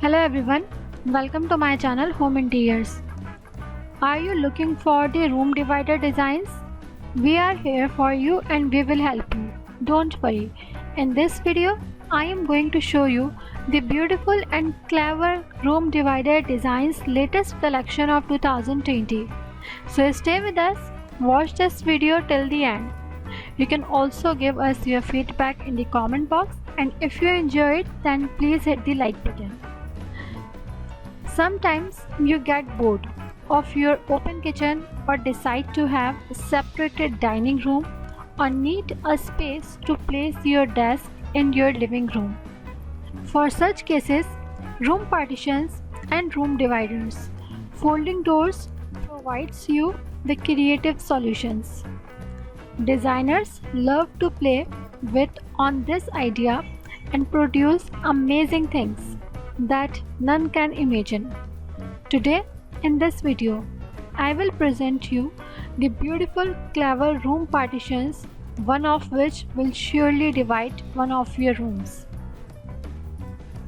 Hello everyone, welcome to my channel Home Interiors. Are you looking for the room divider designs? We are here for you and we will help you. Don't worry. In this video, I am going to show you the beautiful and clever room divider designs latest collection of 2020. So stay with us, watch this video till the end. You can also give us your feedback in the comment box, and if you enjoy it, then please hit the like button. Sometimes you get bored of your open kitchen or decide to have a separated dining room or need a space to place your desk in your living room. For such cases, room partitions and room dividers, folding doors provides you the creative solutions. Designers love to play with on this idea and produce amazing things that none can imagine. Today in this video, I will present you the beautiful clever room partitions, one of which will surely divide one of your rooms.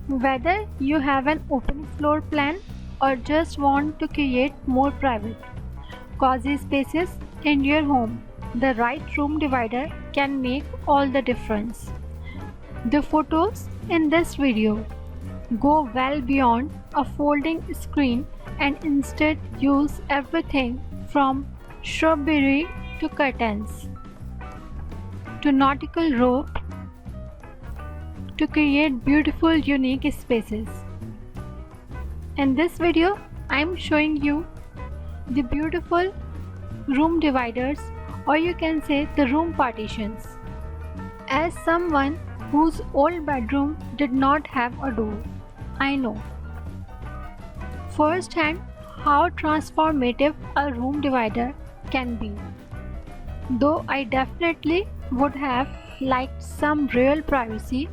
Whether you have an open floor plan or just want to create more private, cozy spaces in your home, the right room divider can make all the difference. The photos in this video go well beyond a folding screen and instead use everything from shrubbery to curtains to nautical rope to create beautiful unique spaces. In this video, I am showing you the beautiful room dividers, or you can say the room partitions. As someone whose old bedroom did not have a door, I know firsthand how transformative a room divider can be. Though I definitely would have liked some real privacy,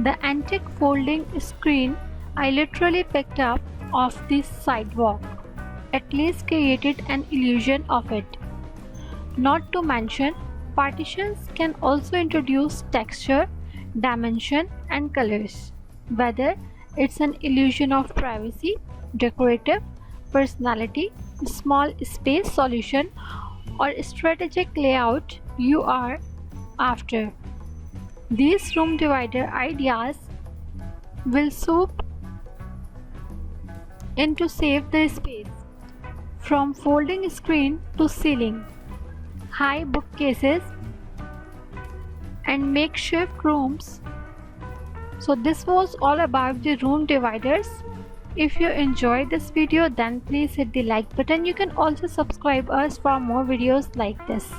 the antique folding screen I literally picked up off the sidewalk at least created an illusion of it. Not to mention, partitions can also introduce texture, dimension and colors, whether it's an illusion of privacy, decorative personality, small space solution or strategic layout you are after. These room divider ideas will swoop in to save the space, from folding screen to ceiling, high bookcases and makeshift rooms. So this was all about the room dividers. If you enjoyed this video, then please hit the like button. You can also subscribe us for more videos like this.